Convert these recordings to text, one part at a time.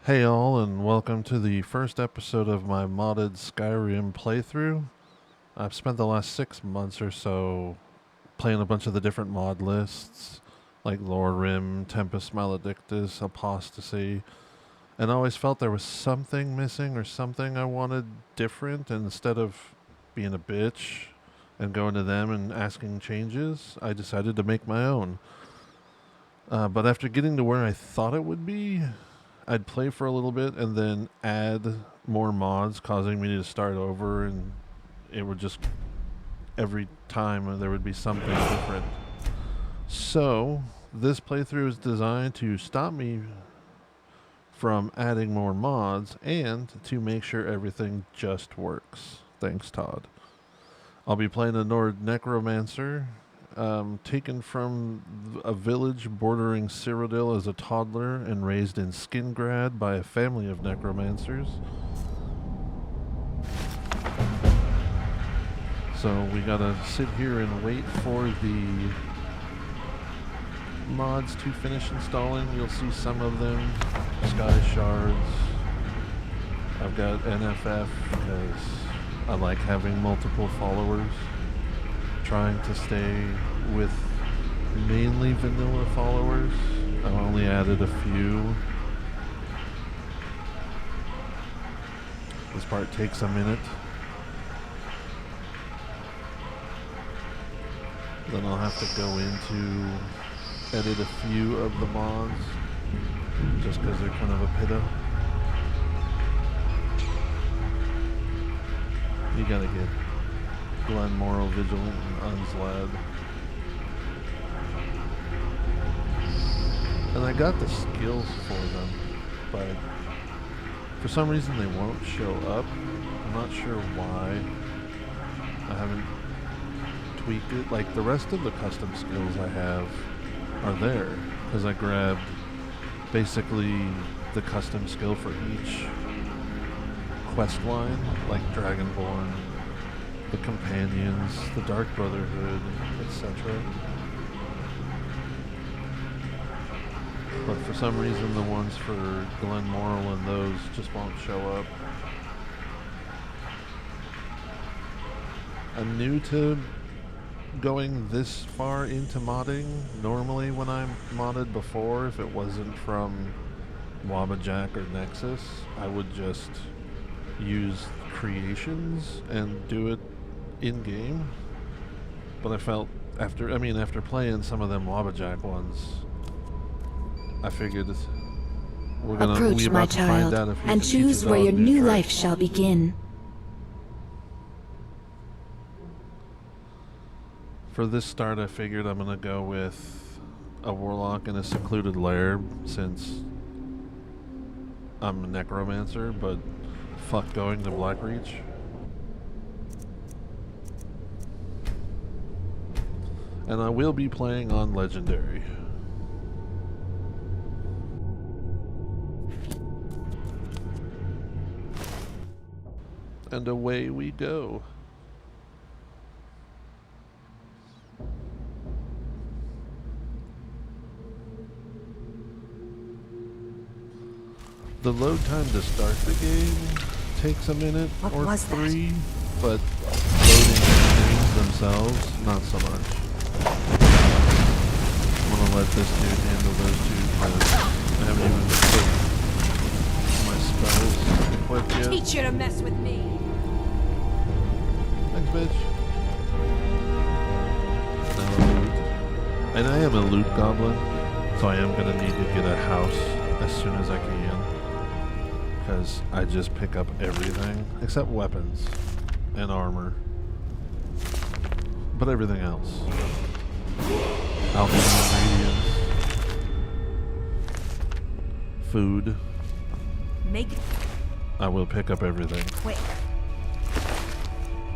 Hey all, and welcome to the first episode of my modded Skyrim playthrough. I've spent the last 6 months or so playing a bunch of the different mod lists, like Lore Rim, Tempest Maledictus, Apostasy, and I always felt there was something missing or something I wanted different, and instead of being a bitch and going to them and asking changes, I decided to make my own. But after getting to where I thought it would be, I'd play for a little bit and then add more mods, causing me to start over, and it would just every time there would be something different. So, this playthrough is designed to stop me from adding more mods and to make sure everything just works. Thanks, Todd. I'll be playing a Nord Necromancer, taken from a village bordering Cyrodiil as a toddler and raised in Skingrad by a family of necromancers. So we gotta sit here and wait for the mods to finish installing. You'll see some of them. Sky Shards. I've got NFF because I like having multiple followers. Trying to stay with mainly vanilla followers. I've only added a few. This part takes a minute. Then I'll have to go into edit a few of the mods just because they're kind of a piddo. You gotta get Glenmoral, Vigilant, and Unslad. And I got the skills for them, but for some reason they won't show up. I'm not sure why. I haven't tweaked it. Like the rest of the custom skills I have are there, because I grabbed basically the custom skill for each quest line, like Dragonborn, the Companions, the Dark Brotherhood, etc. But for some reason the ones for Glenmoral and those just won't show up. I'm new to going this far into modding. Normally when I modded before, if it wasn't from Wabajack or Nexus, I would just use creations and do it in-game. But I felt after playing some of them Wabajack ones, I figured Approach, my child, and choose where your new life shall begin. For this start, I figured I'm gonna go with a warlock in a secluded lair, since I'm a necromancer, but fuck going to Blackreach. And I will be playing on Legendary. And away we go. The load time to start the game takes a minute or three, but loading the games themselves, not so much. I'm gonna let this dude handle those two because I haven't even put my spells equipped yet. Teach you to mess with me. Thanks, bitch. No loot. And I am a loot goblin, so I am gonna need to get a house as soon as I can. Because I just pick up everything except weapons and armor, but everything else. Alchemy ingredients, food. Make it I will pick up everything. quick.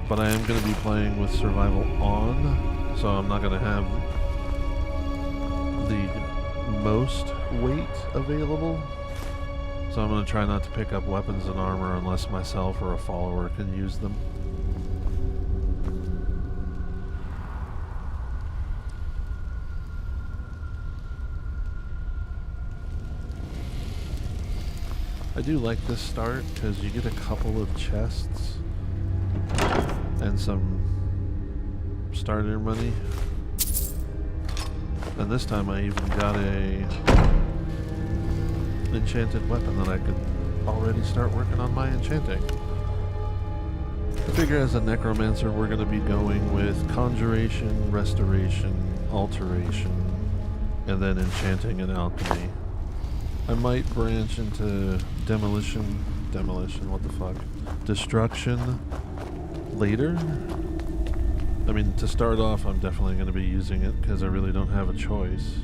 But I am going to be playing with survival on, so I'm not going to have the most weight available. So I'm going to try not to pick up weapons and armor unless myself or a follower can use them. I do like this start because you get a couple of chests and some starter money. And this time I even got a enchanted weapon that I could already start working on my enchanting. I figure as a Necromancer we're going to be going with Conjuration, Restoration, Alteration, and then Enchanting and Alchemy. I might branch into Demolition, what the fuck? Destruction later. I mean, to start off I'm definitely going to be using it because I really don't have a choice.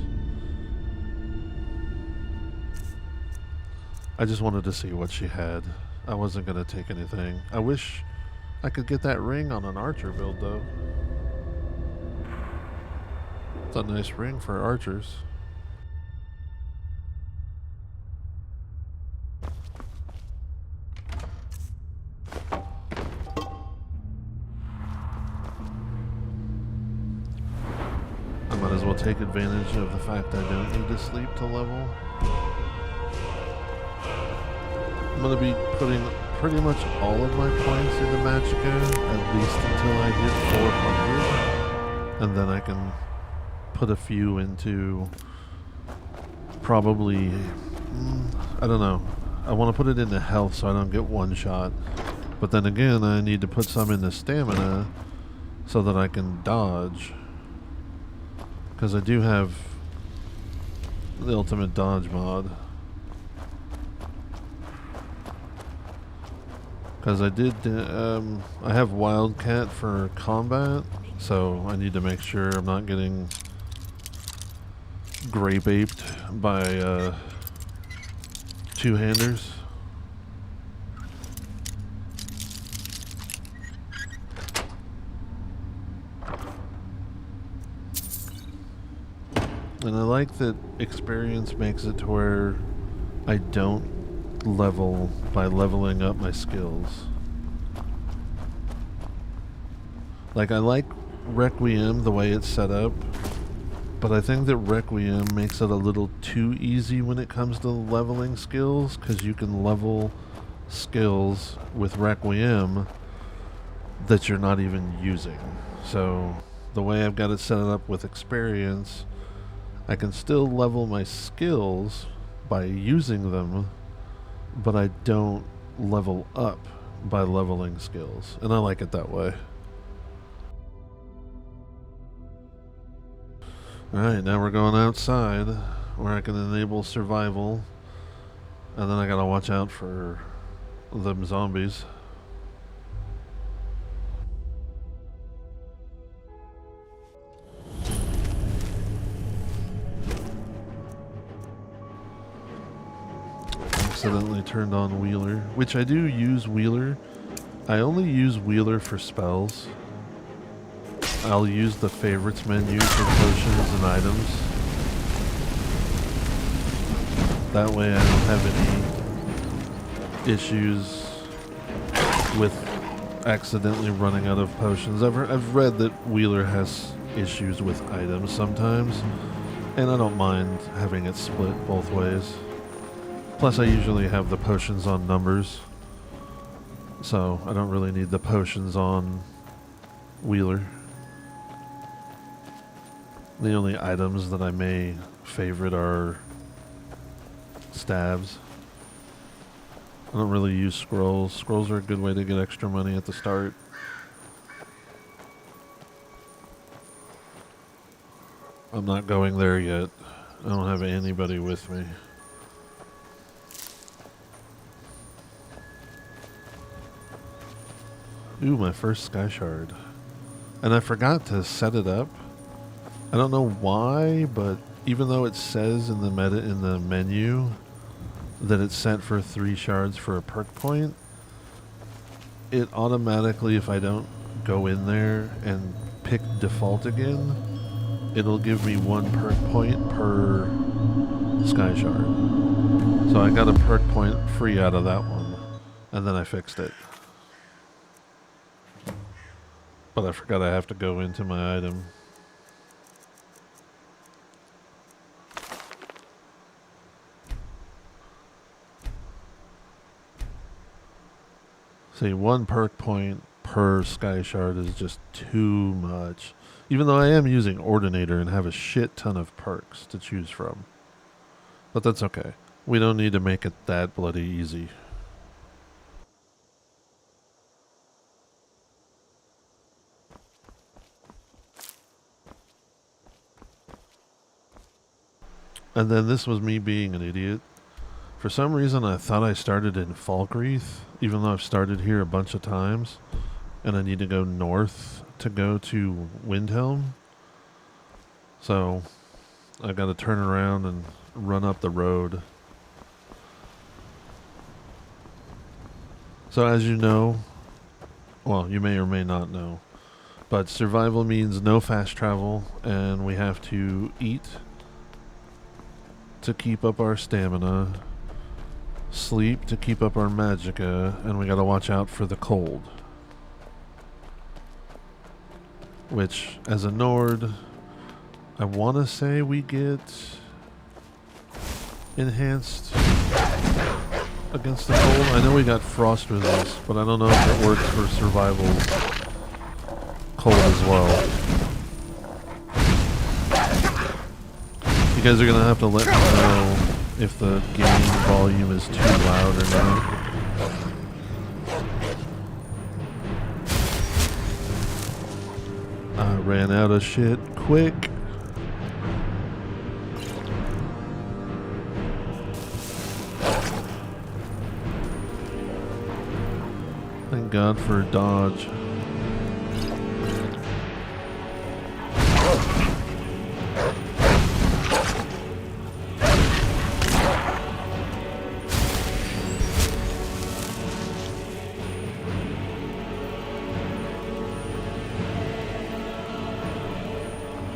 I just wanted to see what she had. I wasn't going to take anything. I wish I could get that ring on an archer build though. It's a nice ring for archers. I might as well take advantage of the fact I don't need to sleep to level. I'm going to be putting pretty much all of my points into Magicka, at least until I get 400. And then I can put a few into probably, I don't know. I want to put it into health so I don't get one shot. But then again, I need to put some into stamina so that I can dodge. Because I do have the ultimate dodge mod. Because I did, I have Wildcat for combat, so I need to make sure I'm not getting grape aped by two-handers. And I like that experience makes it to where I don't level by leveling up my skills. Like, I like Requiem the way it's set up, but I think that Requiem makes it a little too easy when it comes to leveling skills, because you can level skills with Requiem that you're not even using. So the way I've got it set up with experience, I can still level my skills by using them, but I don't level up by leveling skills, and I like it that way. Alright, now we're going outside where I can enable survival, and then I gotta watch out for them zombies. Accidentally turned on Wheeler, which I do use Wheeler. I only use Wheeler for spells. I'll use the favorites menu for potions and items. That way I don't have any issues with accidentally running out of potions. I've read that Wheeler has issues with items sometimes, and I don't mind having it split both ways. Plus I usually have the potions on numbers, so I don't really need the potions on Wheeler. The only items that I may favorite are stabs. I don't really use scrolls. Scrolls are a good way to get extra money at the start. I'm not going there yet. I don't have anybody with me. Ooh, my first sky shard. And I forgot to set it up. I don't know why, but even though it says in the menu that it's set for 3 shards for a perk point, it automatically, if I don't go in there and pick default again, it'll give me 1 perk point per sky shard. So I got a perk point free out of that one, and then I fixed it. But I forgot I have to go into my item. See, 1 perk point per sky shard is just too much. Even though I am using Ordinator and have a shit ton of perks to choose from. But that's okay. We don't need to make it that bloody easy. And then this was me being an idiot. For some reason, I thought I started in Falkreath, even though I've started here a bunch of times. And I need to go north to go to Windhelm. So I got to turn around and run up the road. So as you know, well, you may or may not know, but survival means no fast travel, and we have to eat to keep up our stamina, sleep to keep up our magicka, and we gotta watch out for the cold. Which, as a Nord, I want to say we get enhanced against the cold. I know we got frost resist, but I don't know if it works for survival cold as well. You guys are going to have to let me know if the game volume is too loud or not. I ran out of shit quick. Thank God for dodge.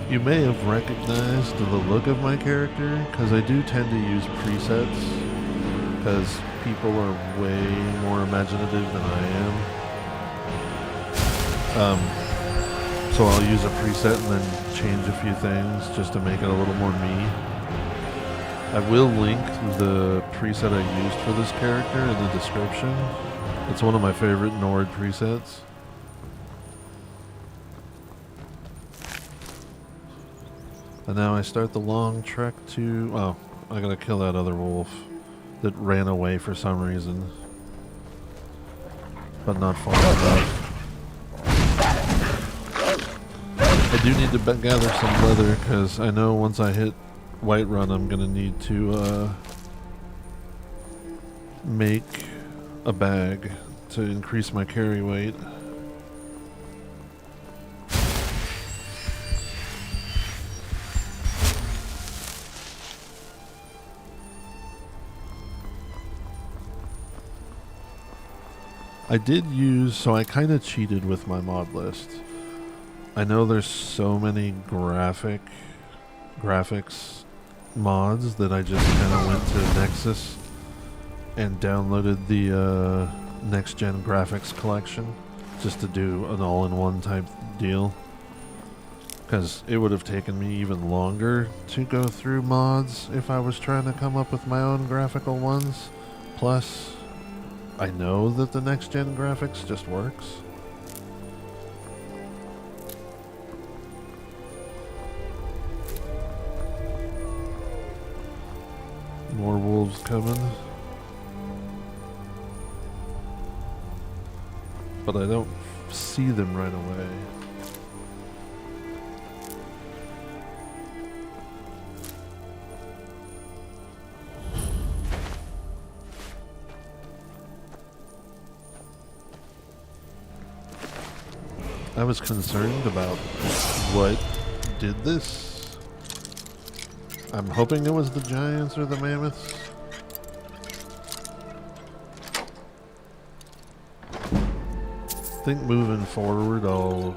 You may have recognized the look of my character, because I do tend to use presets, because people are way more imaginative than I am. So I'll use a preset and then change a few things just to make it a little more me. I will link the preset I used for this character in the description. It's one of my favorite Nord presets. And now I start the long trek to... Oh, I gotta kill that other wolf that ran away for some reason. But not far enough. I do need to gather some leather, because I know once I hit Whiterun I'm gonna need to make a bag to increase my carry weight. I did use, so I kind of cheated with my mod list. I know there's so many graphics mods that I just kind of went to Nexus and downloaded the next gen graphics collection just to do an all-in-one type deal. Because it would have taken me even longer to go through mods if I was trying to come up with my own graphical ones. Plus, I know that the next gen graphics just works. More wolves coming. But I don't see them right away. I was concerned about what did this. I'm hoping it was the giants or the mammoths. I think moving forward I'll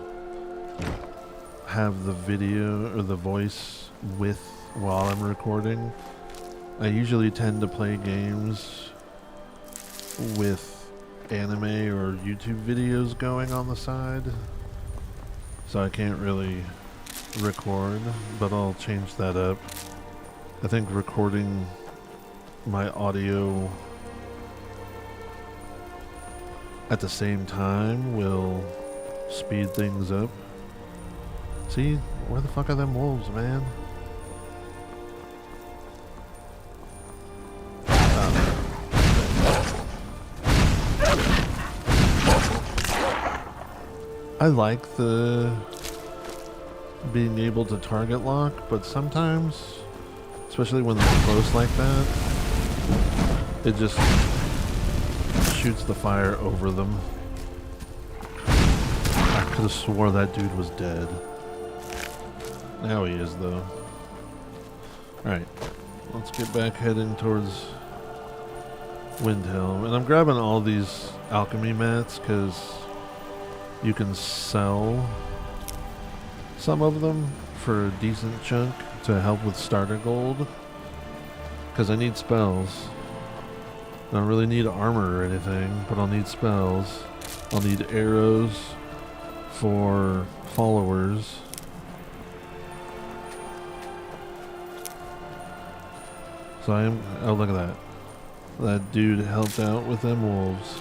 have the video or the voice with while I'm recording. I usually tend to play games with anime or YouTube videos going on the side, so I can't really record, but I'll change that up. I think recording my audio at the same time will speed things up. See, where the fuck are them wolves, man? I like the being able to target lock, but sometimes, especially when they're close like that, it just shoots the fire over them. I could have swore that dude was dead. Now he is, though. Alright, let's get back heading towards Windhelm. And I'm grabbing all these alchemy mats because you can sell some of them for a decent chunk to help with starter gold. Because I need spells. I don't really need armor or anything, but I'll need spells. I'll need arrows for followers. So I am, oh look at that. That dude helped out with them wolves.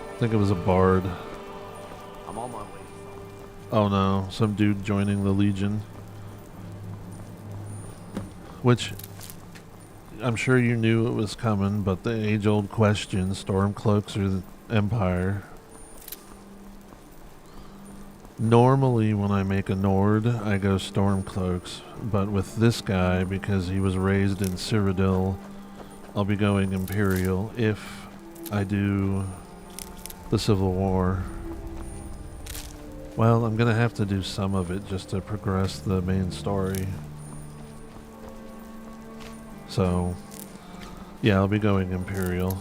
I think it was a bard. I'm on my way. Oh no, some dude joining the Legion. Which, I'm sure you knew it was coming, but the age-old question, Stormcloaks or the Empire. Normally when I make a Nord, I go Stormcloaks, but with this guy, because he was raised in Cyrodiil, I'll be going Imperial if I do the Civil War. Well, I'm gonna have to do some of it just to progress the main story. So, yeah, I'll be going Imperial.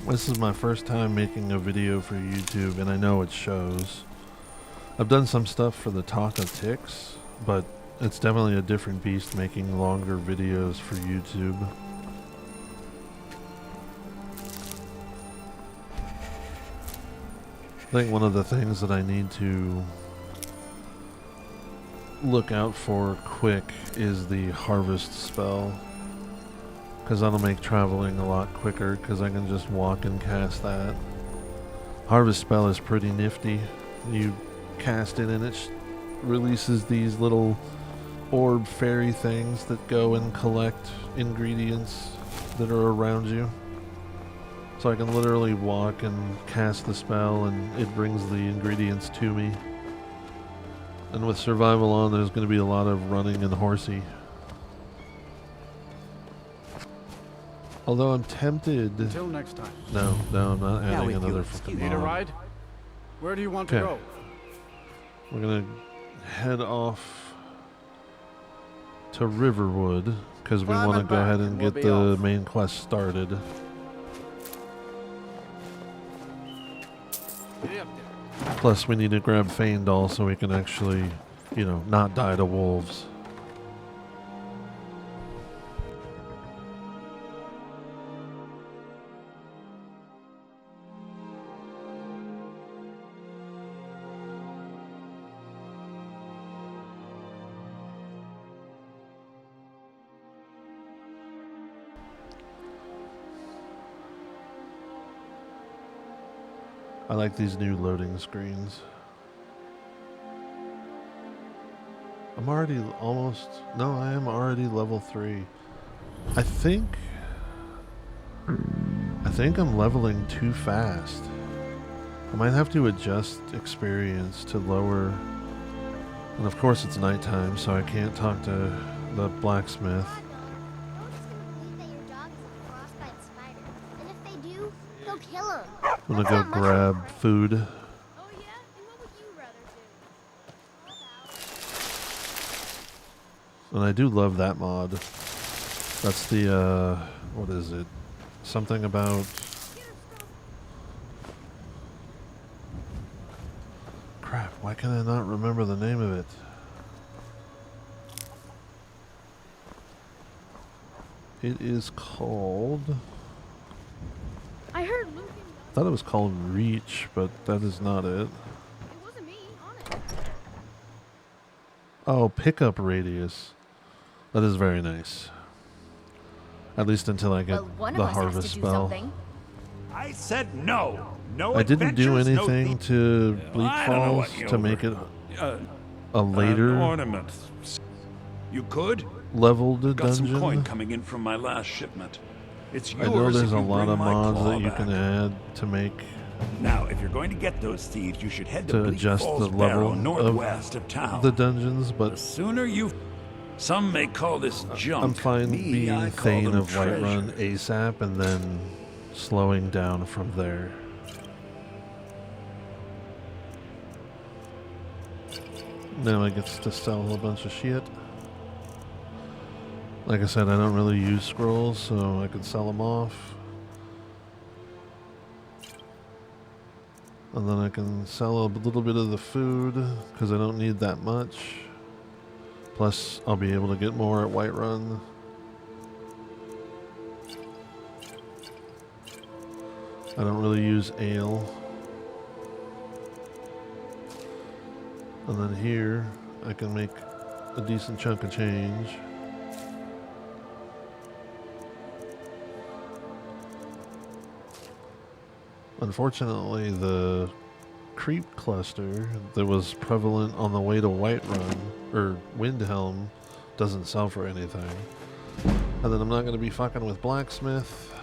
This is my first time making a video for YouTube, and I know it shows. I've done some stuff for the Talk of Ticks, but it's definitely a different beast making longer videos for YouTube. I think one of the things that I need to look out for quick is the harvest spell. Because that'll make traveling a lot quicker, because I can just walk and cast that. Harvest spell is pretty nifty. You cast it and it releases these little orb fairy things that go and collect ingredients that are around you. So I can literally walk and cast the spell and it brings the ingredients to me. And with survival on, there's going to be a lot of running and horsey. Although I'm tempted. Until next time. No, I'm not adding another fucking Need a mod. ride? Where do you want to go? We're gonna head off to Riverwood because we want to go ahead and get the main quest started. Plus, we need to grab Faendal so we can actually, you know, not die to wolves. I like these new loading screens. I'm already almost... No, I am already level 3. I think I'm leveling too fast. I might have to adjust experience to lower... And of course it's nighttime, so I can't talk to the blacksmith. I'm gonna go grab food. Oh yeah? And what would you rather do? And I do love that mod. That's the, what is it? Something about... can I not remember the name of it? It is called... I heard Luke I thought it was called Reach, but that is not it. It wasn't me, honest. Oh, Pickup Radius. That is very nice. At least until I get the harvest spell. I said no. No I didn't do adventures, anything to Bleak Falls to make it a later ornament. You could leveled got some dungeon. coin coming in from my last shipment. It's yours. I know there's if a you lot bring of my mods claw that you back. can add to make Now, if you're going to get those thieves, you should head to Bleak adjust Falls the level Barrow, northwest of town. the dungeons, The but sooner you... Some may call this junk. I'm fine Me, being I call Thane them of Whiterun treasures. ASAP and then slowing down from there. Now I get to sell a bunch of shit. Like I said, I don't really use scrolls, so I could sell them off. And then I can sell a little bit of the food, because I don't need that much. Plus, I'll be able to get more at Whiterun. I don't really use ale. And then here, I can make a decent chunk of change. Unfortunately, the creep cluster that was prevalent on the way to Whiterun, or Windhelm, doesn't sell for anything. And then I'm not going to be fucking with blacksmith.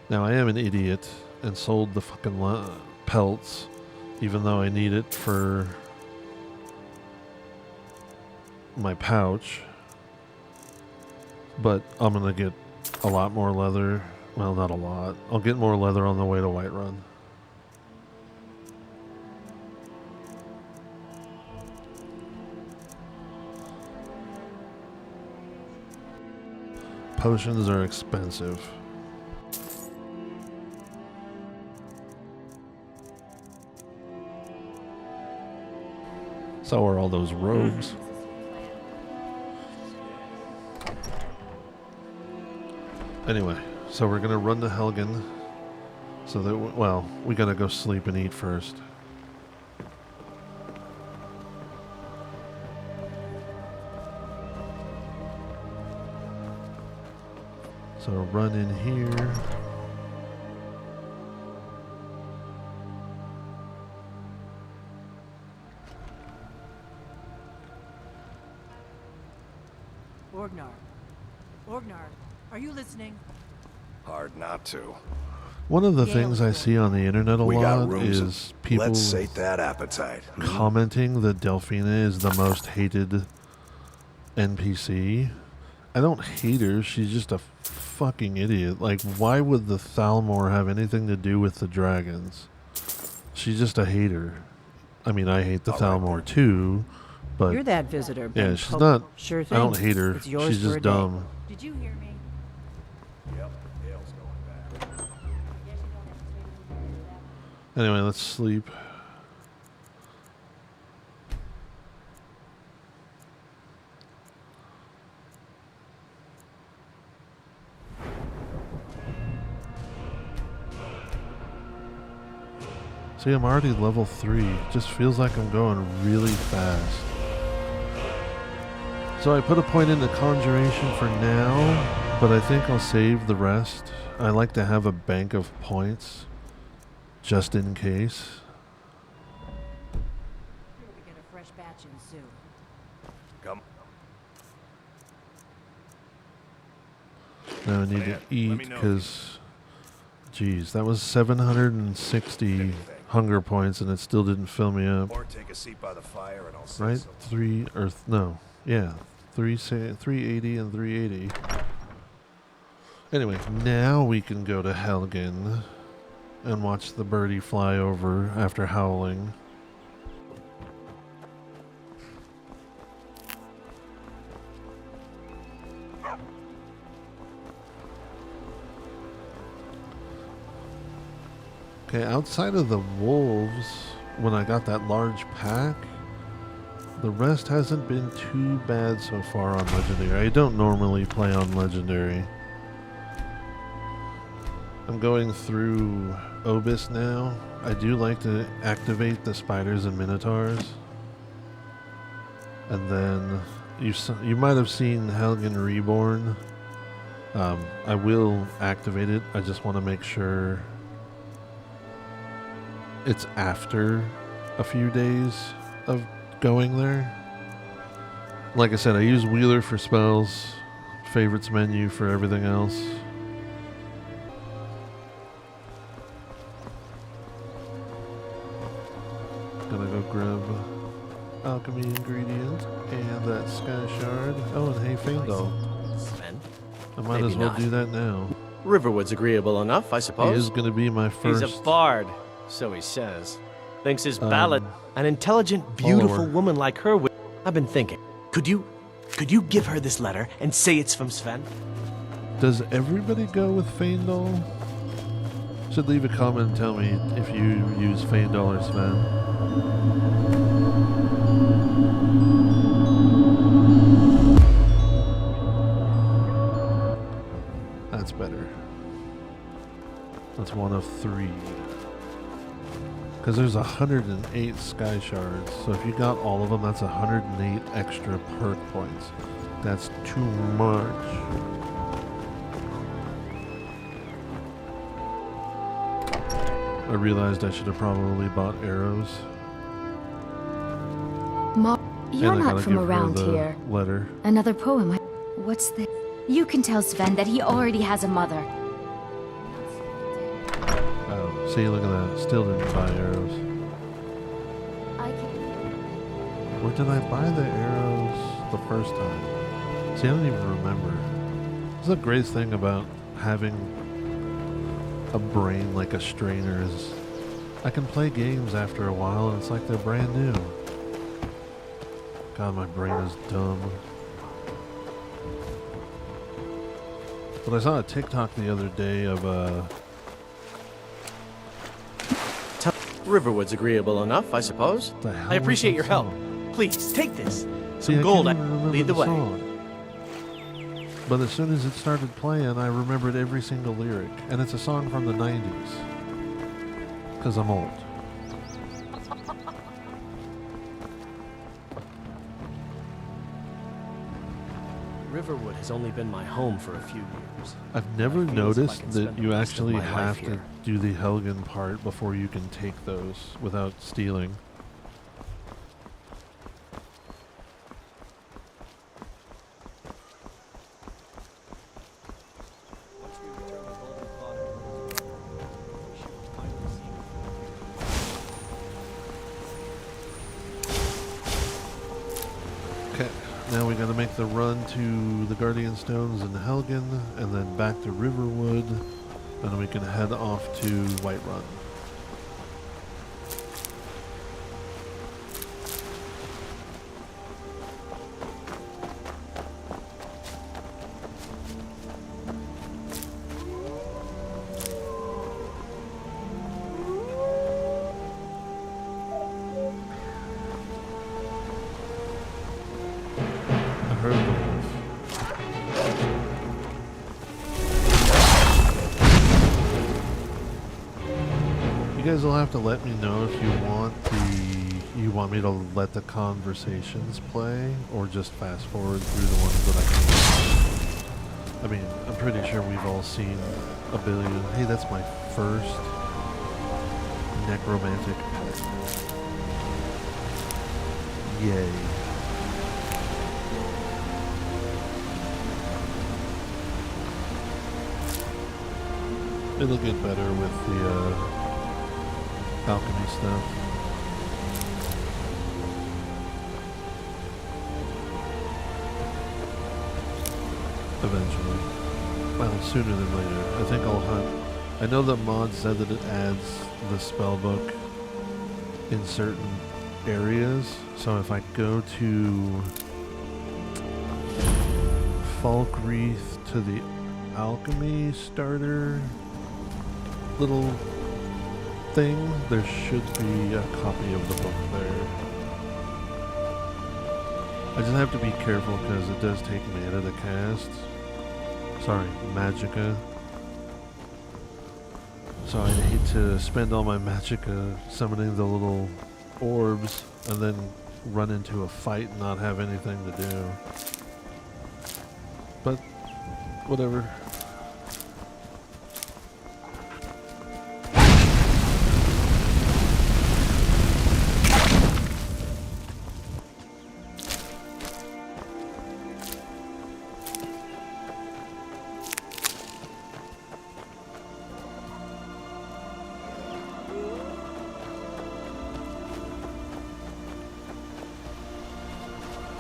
Now, I am an idiot and sold the fucking pelts, even though I need it for my pouch. But I'm going to get a lot more leather. Well, not a lot. I'll get more leather on the way to Whiterun. Potions are expensive. So are all those robes. Anyway, so we're gonna run to Helgen. So that, well, we gotta go sleep and eat first. So run in here. Orgnar, are you listening? Hard not to. One of the things I see on the internet a We got lot rooms is people Let's sate that appetite. commenting that Delphina is the most hated NPC. I don't hate her, she's just a fucking idiot. Like, why would the Thalmor have anything to do with the dragons? She's just a hater. I mean, I hate the Thalmor too, but You're that visitor. yeah, Ben she's Pope. not. Sure I thing. don't hate her. It's yours She's for a just day. dumb. Did you hear me? Yep, Dale's going back. Anyway, let's sleep. See, I'm already level 3. Just feels like I'm going really fast. So I put a point into Conjuration for now, but I think I'll save the rest. I like to have a bank of points, just in case. We get a fresh batch in soon. Come. Now I need to eat because, geez, that was 760 hunger points and it still didn't fill me up. Or take a seat by the fire and I'll say Right? something. 380 and 380. Anyway, now we can go to Helgen and watch the birdie fly over after howling. Okay, outside of the wolves, when I got that large pack. The rest hasn't been too bad so far on Legendary. I don't normally play on Legendary. I'm going through Obis now. I do like to activate the spiders and minotaurs. And then you might have seen Helgen Reborn. I will activate it. I just want to make sure it's after a few days of going there. Like I said, I use Wheeler for spells, favorites menu for everything else. Gonna go grab alchemy ingredient and that sky shard. Oh, and hey, Faendal. Sven? I might Maybe as well not. do that now. Riverwood's agreeable enough, I He suppose. is gonna be my He's first. a bard, so he says. Thinks his ballad. An intelligent, beautiful follower. woman like her would... I've been thinking, could you give her this letter and say it's from Sven? Does everybody go with Faendal? Should leave a comment and tell me if you use Faendal or Sven. That's better. That's one of 3. Because there's 108 sky shards, so if you got all of them, that's 108 extra perk points. That's too much. I realized I should have probably bought arrows. You're and I not gotta from give her around the here. letter. Another poem. What's this? You can tell Sven that he already has a mother. Oh, see, look at that. Still didn't buy arrows. I can. Where did I buy the arrows the first time? See, I don't even remember. This is the greatest thing about having a brain like a strainer is I can play games after a while and it's like they're brand new. God, my brain is dumb. But I saw a TikTok the other day of Riverwood's agreeable enough, I suppose. the hell I appreciate was your that help. song? Please, take this. See, Some I gold. can't even remember Lead the way. song. But as soon as it started playing, I remembered every single lyric. And it's a song from the 90s. Because I'm old. Riverwood has only been my home for a few years. I've never Feels like I noticed can that spend the you rest of actually my life have to here. do the Helgen part before you can take those without stealing. Okay, now we gotta make the run to the Guardian Stones in Helgen, and then back to Riverwood, and then we can head off to Whiterun. I heard the wolf. You guys will have to let me know if you want me to let the conversations play or just fast forward through the ones that I can. I mean, I'm pretty sure we've all seen a billion. Hey, that's my first necromantic pet. Yay. It'll get better with the alchemy stuff. Eventually. Well, sooner than later. I think I'll hunt. I know that Mod said that it adds the spellbook in certain areas. So if I go to Falkreath to the alchemy starter little thing, there should be a copy of the book there. I just have to be careful because it does take mana to cast. Sorry, magicka. So I hate to spend all my magicka summoning the little orbs and then run into a fight and not have anything to do. But, whatever.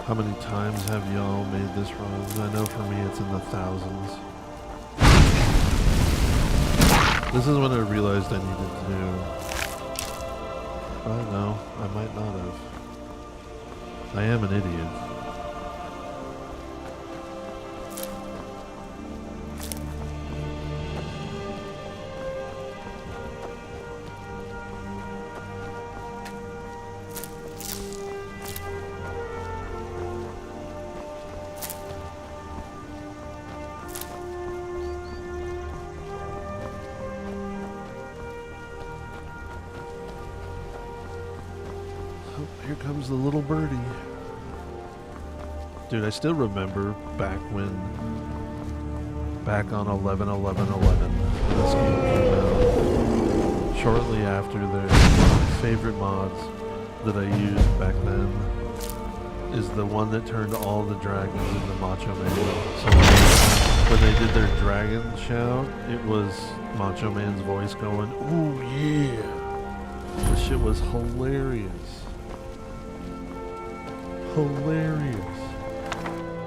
How many times have y'all made this run? I know for me it's in the thousands. This is when I realized I needed to... Oh no, I might not have. I am an idiot. Here comes the little birdie. Dude, I still remember back on 11/11/11 when this game came out. Shortly after, one of my favorite mods that I used back then is the one that turned all the dragons into Macho Man. So when they did their dragon shout, it was Macho Man's voice going, "Ooh yeah!" This shit was hilarious. Hilarious.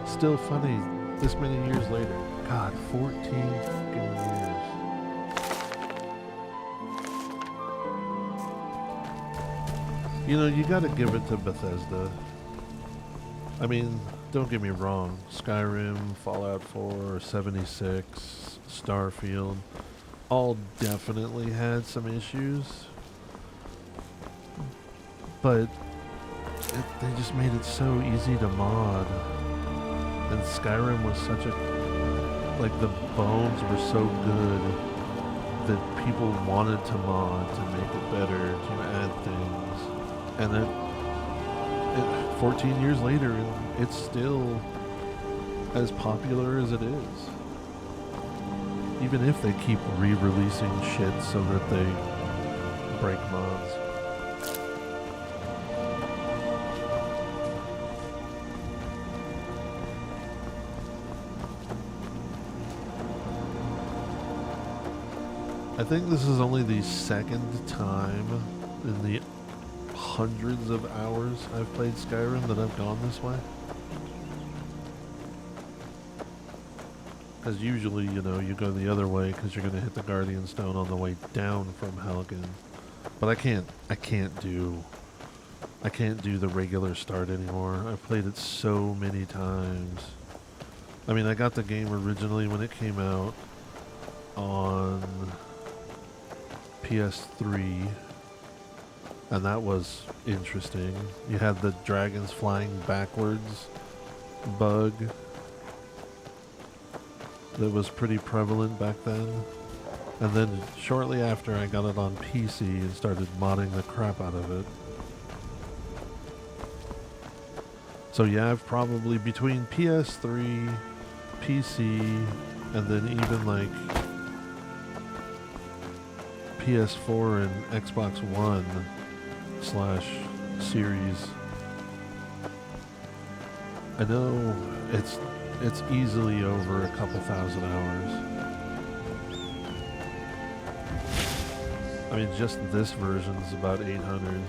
Still funny this many years later. God, 14 fucking years. You know, you gotta give it to Bethesda. I mean, don't get me wrong. Skyrim, Fallout 4, 76, Starfield, all definitely had some issues. But they just made it so easy to mod. And Skyrim was such a... Like, the bones were so good that people wanted to mod to make it better, to add things. And then, 14 years later, it's still as popular as it is. Even if they keep re-releasing shit so that they break mods. I think this is only the second time in the hundreds of hours I've played Skyrim that I've gone this way. Because usually, you know, you go the other way because you're going to hit the Guardian Stone on the way down from Helgen. But I can't do the regular start anymore. I've played it so many times. I mean, I got the game originally when it came out on PS3, and that was interesting. You had the dragons flying backwards bug that was pretty prevalent back then. And then shortly after, I got it on PC and started modding the crap out of it. So yeah, I've probably, between PS3, PC, and then even like PS4 and Xbox One / Series. I know it's easily over a couple thousand hours. I mean, just this version's about 800.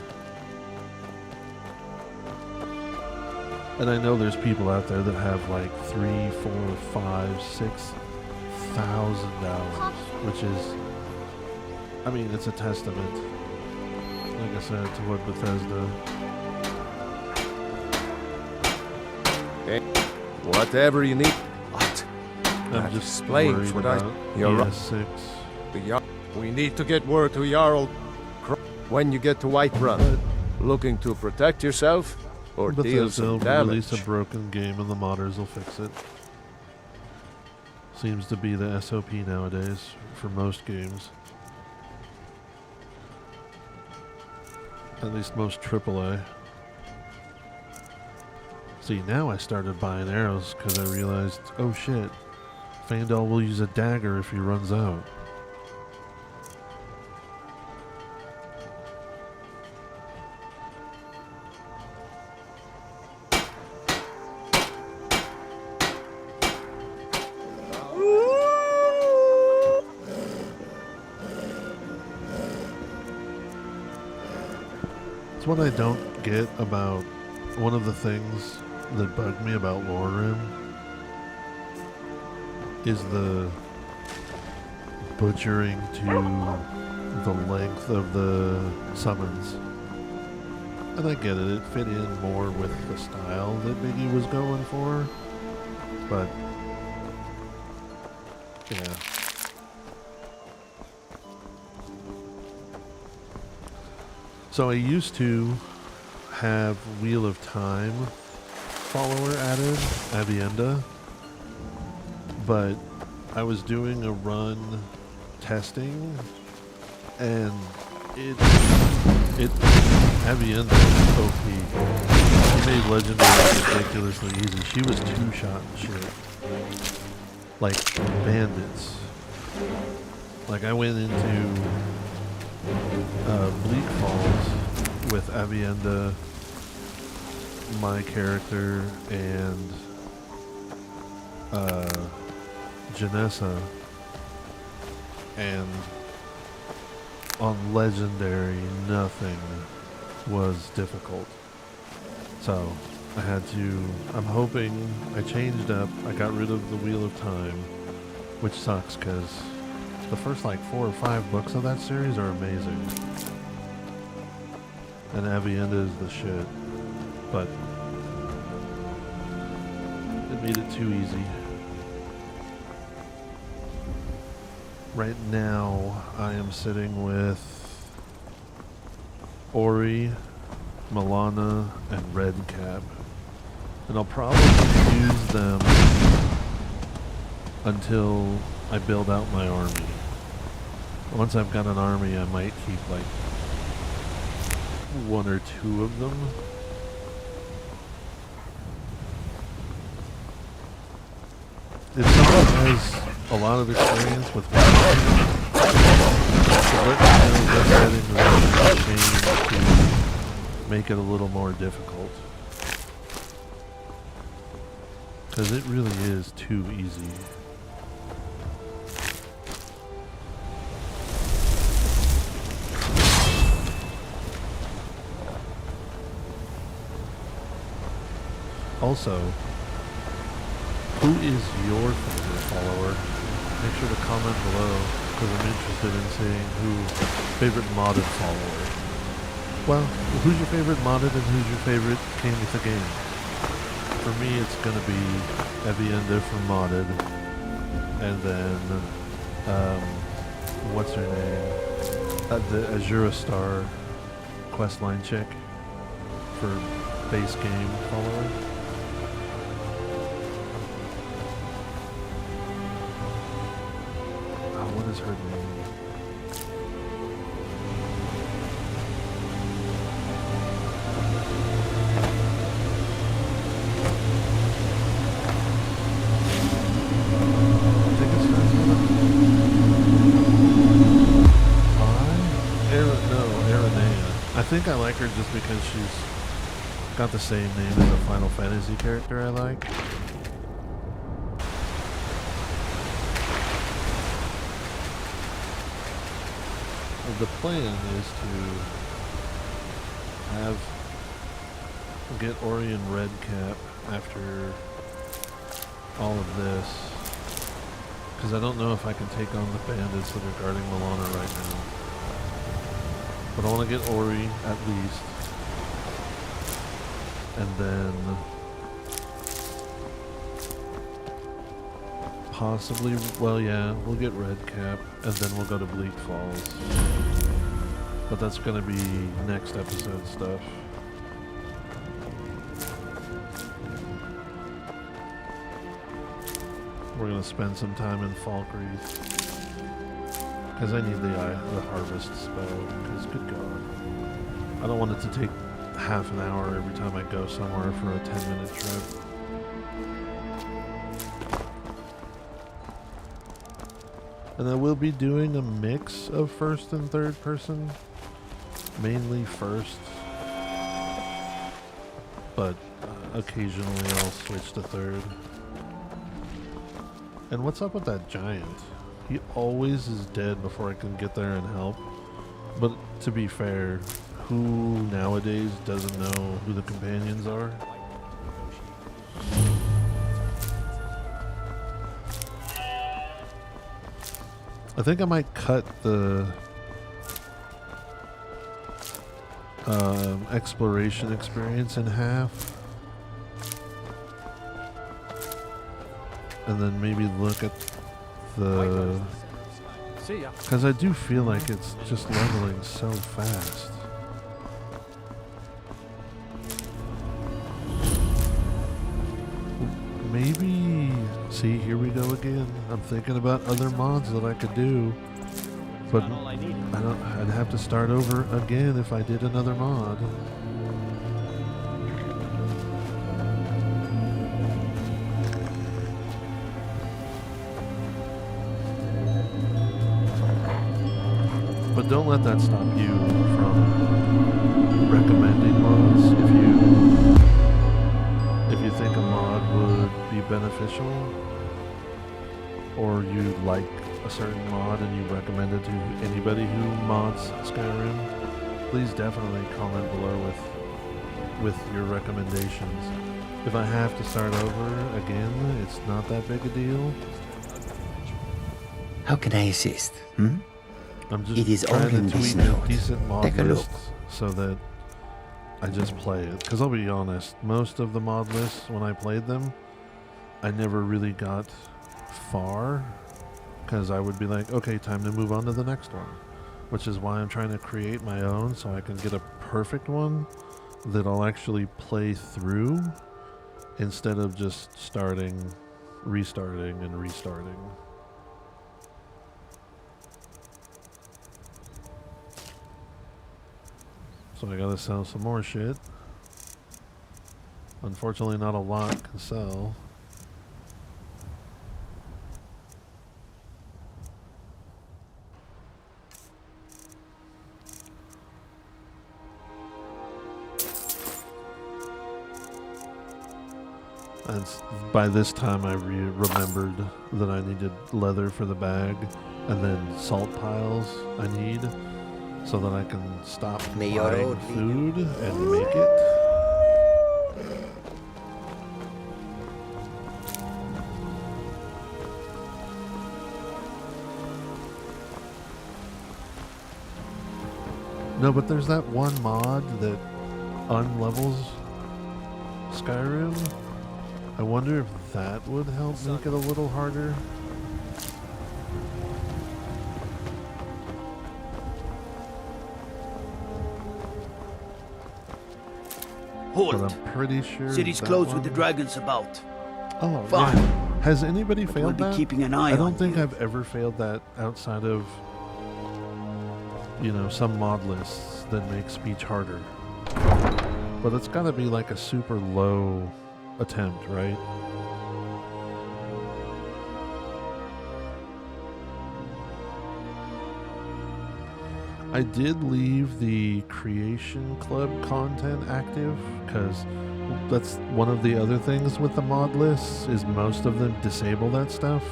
And I know there's people out there that have like 3, 4, 5, 6,000 hours, which is, I mean, it's a testament, like I said, to what Bethesda. Hey, whatever you need. What? I'm just worried worried what I... about You're right. PS6. We need to get word to Jarl. when you get to Whiterun. Looking to protect yourself or deal Bethesda some will damage? release a broken game and the modders will fix it. Seems to be the SOP nowadays for most games. At least most AAA. See, now I started buying arrows because I realized, oh shit, Faendal will use a dagger if he runs out. It's what I don't get about one of the things that bugged me about Lorerim is the butchering to the length of the summons. And I get it, it fit in more with the style that Biggie was going for, but yeah. So I used to have Wheel of Time follower added, Avienda, but I was doing a run testing and Avienda is OP. She made Legendary ridiculously easy. She was 2-shot and shit. Like bandits. Like I went into Bleak Falls with Avienda, my character, and Janessa, and on Legendary nothing was difficult. So I had to, I'm hoping, I changed up, I got rid of the Wheel of Time, which sucks because the first like 4 or 5 books of that series are amazing. And Avienda is the shit. But it made it too easy. Right now, I am sitting with Ori, Milana, and Redcap. And I'll probably use them until I build out my army. Once I've got an army, I might keep like 1 or 2 of them. If someone has a lot of experience with weapons, let me know what settings I should change to make it a little more difficult. Because it really is too easy. Also, who is your favorite follower? Make sure to comment below, because I'm interested in seeing favorite modded follower. Well, who's your favorite modded and who's your favorite came with the game? For me, it's gonna be Avienda for modded, and then what's her name? The Azura Star questline chick for base game follower. What is her name? I think it's Aranea. I think I like her just because she's got the same name as a Final Fantasy character I like. The plan is to get Ori and Redcap after all of this, because I don't know if I can take on the bandits that are guarding Milana right now. But I want to get Ori at least, and then possibly, well yeah, we'll get Redcap, and then we'll go to Bleak Falls. But that's going to be next episode stuff. We're going to spend some time in Falkreath. Because I need the harvest spell. Because good God. I don't want it to take half an hour every time I go somewhere for a 10-minute trip. And I will be doing a mix of first and third person. Mainly first. But occasionally I'll switch to third. And what's up with that giant? He always is dead before I can get there and help. But to be fair, who nowadays doesn't know who the companions are? I think I might cut the exploration experience in half. And then maybe look at the... Because I do feel like it's just leveling so fast. Maybe... See, here we go again. I'm thinking about other mods that I could do. But I'd have to start over again if I did another mod. But don't let that stop you from recommending mods. If you think a mod would be beneficial, or you like a certain mod and you recommend it to anybody who mods Skyrim, please definitely comment below with your recommendations. If I have to start over again, it's not that big a deal. How can I assist? I'm just It is all trying in to this tweak a note. decent mod Take a look. list so that I just play it. Because I'll be honest, most of the mod lists, when I played them, I never really got far. Because I would be like, okay, time to move on to the next one. Which is why I'm trying to create my own so I can get a perfect one that I'll actually play through instead of just starting, restarting, and restarting. So I gotta sell some more shit. Unfortunately, not a lot can sell. And by this time I remembered that I needed leather for the bag and then salt piles I need so that I can stop buying food and make it. No, but there's that one mod that unlevels Skyrim. I wonder if that would help make it a little harder. Hold. But I'm pretty sure City's that closed one... with the dragons about. Oh, Fine. yeah. Has anybody But failed we'll that? be keeping an eye I don't on think you. I've ever failed that outside of, you know, some mod lists that make speech harder. But it's got to be like a super low attempt, right? I did leave the Creation Club content active because that's one of the other things with the mod lists is most of them disable that stuff.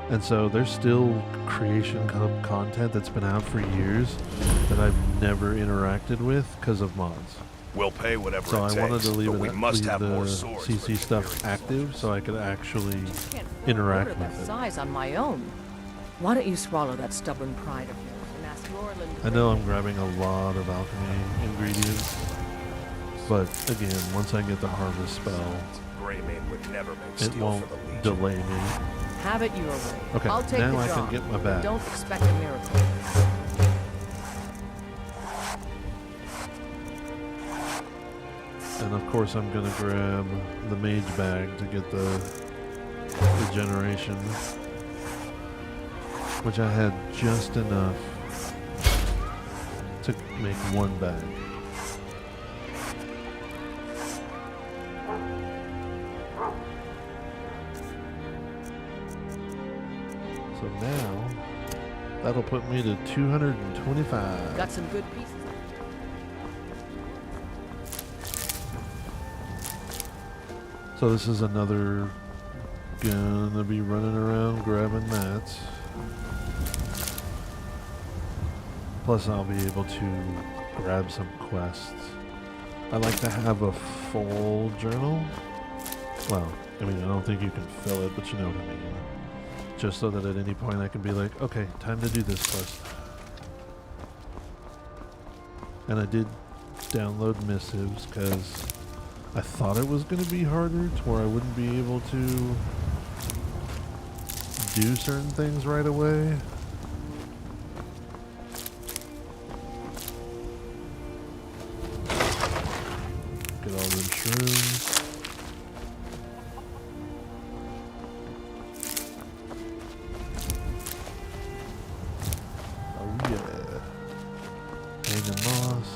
And so there's still Creation Club content that's been out for years that I've never interacted with because of mods. We'll pay whatever So it I wanted takes, to leave but we it, must leave have the more swords for CC the stuff Imperial active soldiers. so I could actually Can't interact order that with it. size on my own. Why don't you swallow that stubborn pride of yours and ask Roland? I know I'm grabbing a lot of alchemy ingredients, but again, once I get the harvest spell, Greymane would never make it steel won't for the Legion. delay me. Have it your way. Okay, I'll take now the I job. can get my but bag. Don't expect a miracle. course, I'm gonna grab the mage bag to get the regeneration, which I had just enough to make one bag. So now, that'll put me to 225. Got some good pieces. So this is another gonna be running around grabbing that. Plus I'll be able to grab some quests. I like to have a full journal. Well, I mean, I don't think you can fill it, but you know what I mean. Just so that at any point I can be like, okay, time to do this quest. And I did download missives because I thought it was going to be harder to where I wouldn't be able to do certain things right away. Get all them shrooms. Oh yeah. Hanging moss.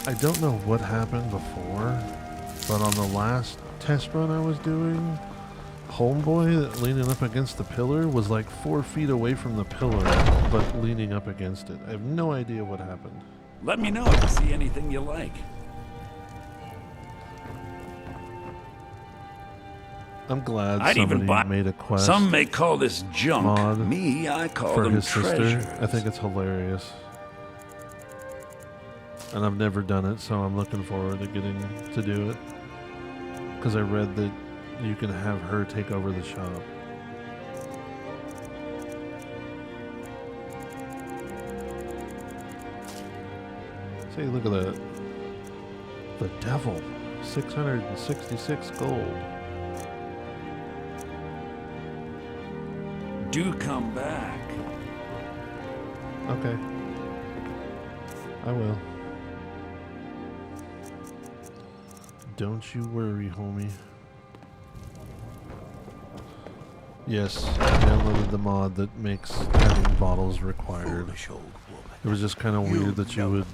I don't know what happened before, but on the last test run I was doing, homeboy leaning up against the pillar was like 4 feet away from the pillar, but leaning up against it. I have no idea what happened. Let me know if you see anything you like. I'm glad I'd even somebody buy made a quest. Some may call this junk. Mod Me, I call for them his treasures. sister. I think it's hilarious. And I've never done it, so I'm looking forward to getting to do it. Because I read that you can have her take over the shop. See, look at that. The devil. 666 gold. Do come back. Okay. I will. Don't you worry, homie. Yes, I downloaded the mod that makes having bottles required. It was just kind of weird that you would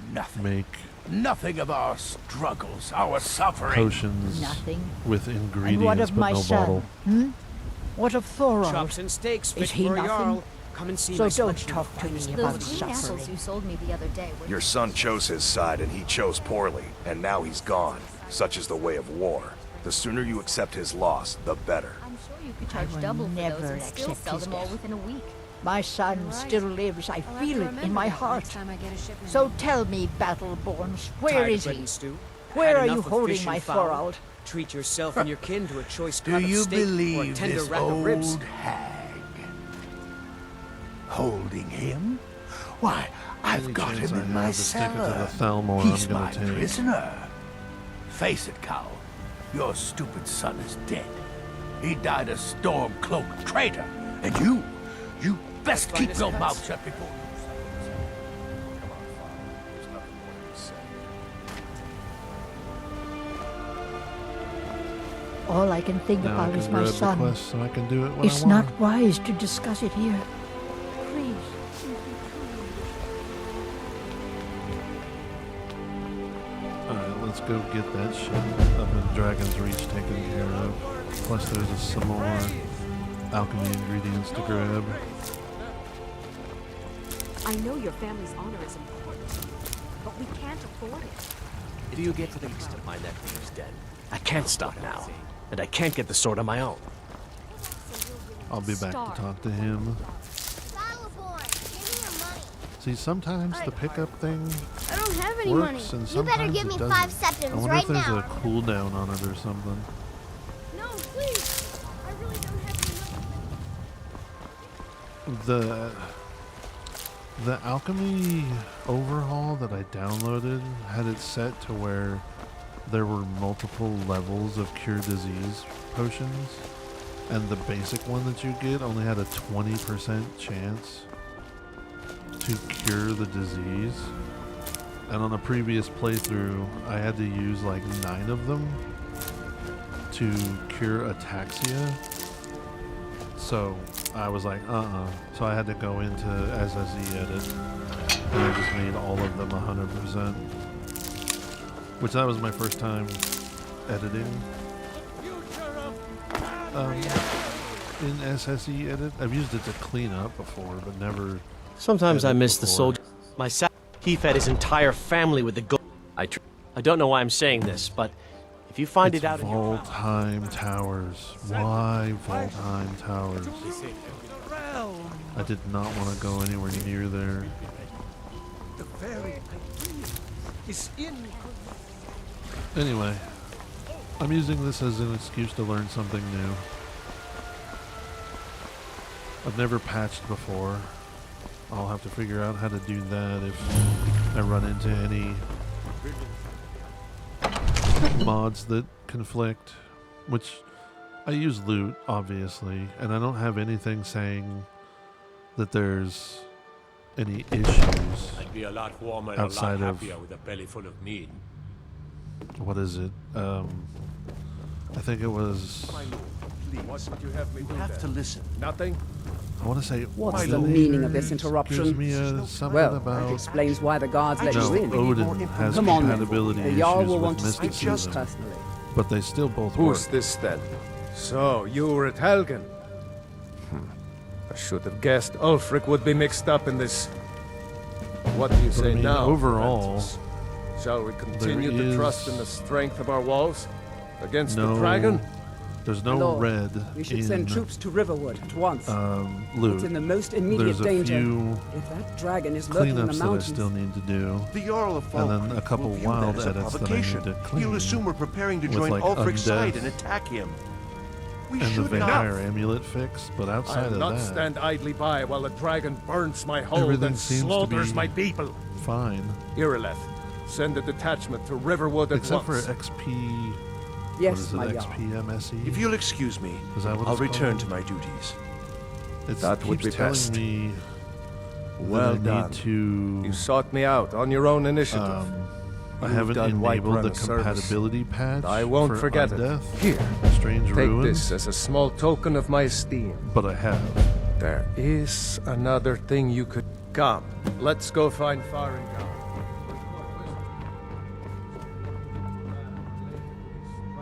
make Nothing of our struggles, our suffering. potions with And ingredients what of but my no son? bottle. What of Thorald? Chops and steaks, fit Is he for a nothing? Jarl. Come and see So my don't selection talk of to me finest about Those green apples suffering. you sold me the other day were Your son chose his side and he chose poorly, and now he's gone. Such is the way of war. The sooner you accept his loss, the better. I'm sure you could I charge will double for never those and still accept sell his them all death. within a week. My son still lives. I feel it in my heart. So tell me, Battleborns, where Tired of is bread he? and stew? Where Had are you enough of holding fish my and fowl? Thorald? Treat yourself and your kin to a choice Do cut of you steak or a believe tender this rack of ribs. old hag? Holding him? Why, I've Any got chance him I in have my to stick it to cellar. the Thalmor He's I'm gonna my take. prisoner. Face it, Cow. Your stupid son is dead. He died a storm-cloaked traitor. And you best keep your mouth shut before you say it. Come on, Father. There's nothing more to be said. All I can think Now I about can is my grab the son. quest so I can do it when It's I want. not wise to discuss it here. Please. Alright, let's go get that shit up in Dragon's Reach taken care of. Plus there's some more alchemy ingredients to grab. I know your family's honor is important, but we can't afford it. Do you get to the east of my nephew's den? I can't stop now, and I can't get the sword on my own. I'll be back to talk to him. Battleborn, give me your money. See, sometimes the pickup thing I don't have any money. works and You better sometimes give it me doesn't. 5 I septims wonder right if there's now. a cooldown on it or something. No, please. I really don't have any money. The alchemy overhaul that I downloaded had it set to where there were multiple levels of cure disease potions, and the basic one that you get only had a 20% chance to cure the disease. And on a previous playthrough, I had to use like 9 of them to cure ataxia. So I was like, So I had to go into SSE edit, and I just made all of them 100%. Which that was my first time editing. In SSE edit. I've used it to clean up before, but never. Sometimes I miss the soldier. He fed his entire family with the gold. I don't know why I'm saying this, but if you find it out in your Valtheim Towers. Why Valtheim Towers? I did not want to go anywhere near there. The very idea is in. Anyway, I'm using this as an excuse to learn something new. I've never patched before. I'll have to figure out how to do that if I run into any mods that conflict, which I use loot, obviously, and I don't have anything saying that there's any issues. I'd be a lot warmer and outside a lot of happier with a belly full of meat. what is it? I think it was. You have to listen. Nothing? I want to say. What's the meaning of this interruption? Gives me something Well, about. it explains why the guards let No, you in. Odin has Come on, then. compatibility The Jarl issues will with want to speak to you mysticism, personally. but they still both Who's work. this then? So, you were at Helgen? I should have guessed Ulfric would be mixed up in this. What do you But say I mean, now, overall, apprentice? Shall we continue there to is trust in the strength of our walls? Against no, the dragon? There's no Lord, red we should in send troops to Riverwood at once. loot. It's in the most immediate There's a danger. few If that dragon is lurking in the cleanups that I mountains. still need to do, The Jarl of and then a Falkreath couple will view wild that as a edits that I need provocation. to clean. He'll assume we're preparing to with, join like, Ulfric's side undeath and attack him. We and the should vampire not. amulet fix, but outside I'll of not that, stand idly by while the dragon burns my hold everything and seems to slaughters be my people. fine, Irileth, send a detachment to Riverwood at except once. for XP. Yes, what is it, my XPMSE? If you'll excuse me, Is that what I'll it's return called? to my duties. That would keeps be telling best. me Well that I done. need to. You sought me out on your own initiative. I You've haven't done enabled the Whiterun a service. compatibility patch. I won't for forget Undeath, it. Here, Strange take Ruins, this as a small token of my esteem. but I have. There is another thing you could... Come, let's go find Farengar.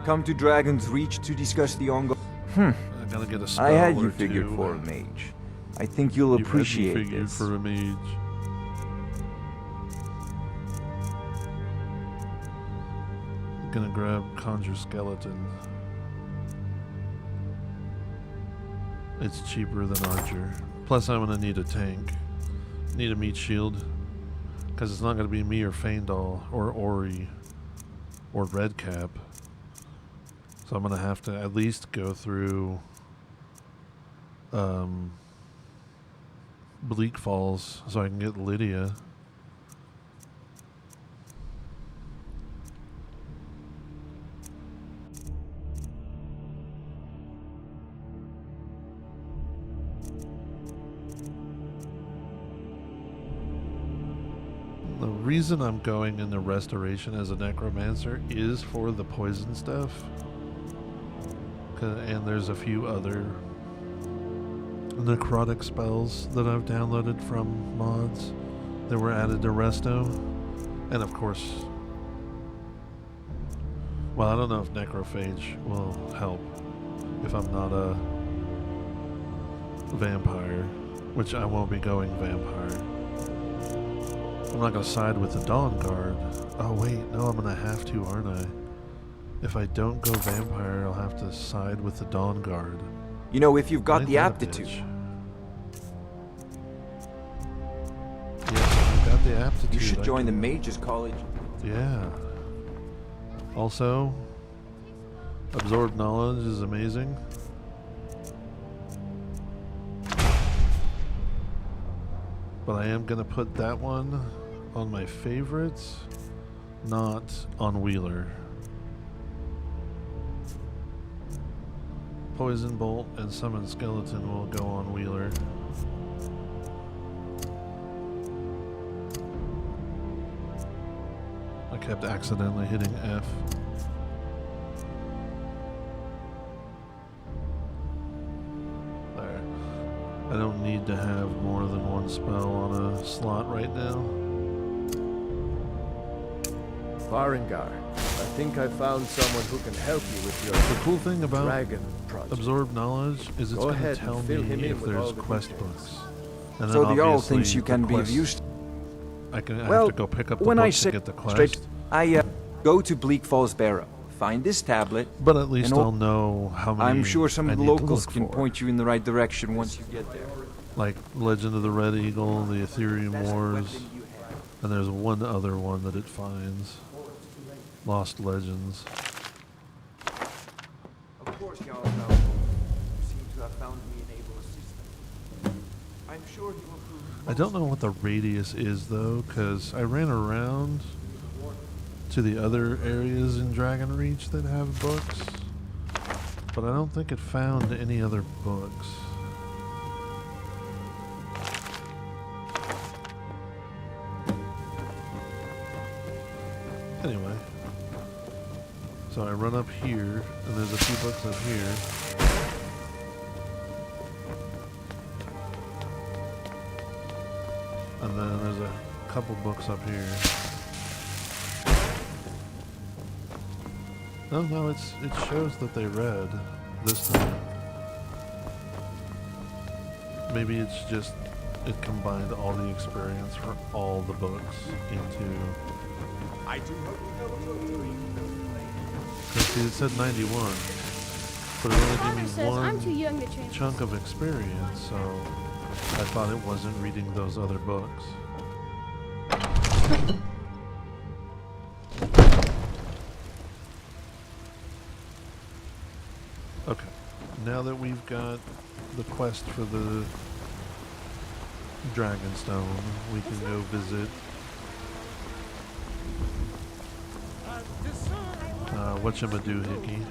Come to Dragon's Reach to discuss the ongoing... I gotta get a spell I had or you figured two. for a mage. I think you'll You had me appreciate figured this. for a mage. Gonna grab Conjure Skeleton. It's cheaper than Archer. Plus I'm gonna need a tank. Need a meat shield. Because it's not gonna be me or Feindal or Ori or Redcap. So I'm gonna have to at least go through Bleak Falls so I can get Lydia. The reason I'm going into Restoration as a Necromancer is for the poison stuff. And there's a few other necrotic spells that I've downloaded from mods that were added to Resto. And of course, well, I don't know if Necrophage will help if I'm not a vampire, which I won't be going vampire. I'm not going to side with the Dawn Guard. Oh wait, no, I'm going to have to, aren't I? If I don't go vampire, I'll have to side with the Dawn Guard. You know, if you've got Ain't the that a aptitude. bitch? Yes, I've got the aptitude. You should I join the can- Mages College. Yeah. Also, absorb knowledge is amazing. But I am going to put that one on my favorites, not on Wheeler. Poison Bolt and Summon Skeleton will go on Wheeler. I kept accidentally hitting F. There. I don't need to have more than one spell on a slot right now. Farengar, I think I found someone who can help you with your The cool thing about dragon project. Absorb Knowledge is it's going to tell me if there's quest books. And So then the Jarl obviously thinks you can be of quest- use. I have Well, to go pick up the when I books say to get the quest. straight, I go to Bleak Falls Barrow, find this tablet. But at least and I'll know how many I'm sure some I need to locals look can for. point you in the right direction once you get there. Like Legend of the Red Eagle, the Ethereum Wars, and there's one other one that it finds. Lost Legends. Of course, Jarl Bell. You seem to have found me an able assistant. I'm sure he will prove. I don't know what the radius is though, because I ran around to the other areas in Dragon Reach that have books, but I don't think it found any other books. Anyway, so I run up here, and there's a few books up here. And then there's a couple books up here. No, it shows that they read this time. Maybe it's just, it combined all the experience for all the books into... I do hope you know what you're doing. Because see, it said 91, but it only Father gave me says I'm one too young to train. chunk of experience, so I thought it wasn't reading those other books. Okay, now that we've got the quest for the Dragonstone, we can go visit whatchamadoohickey.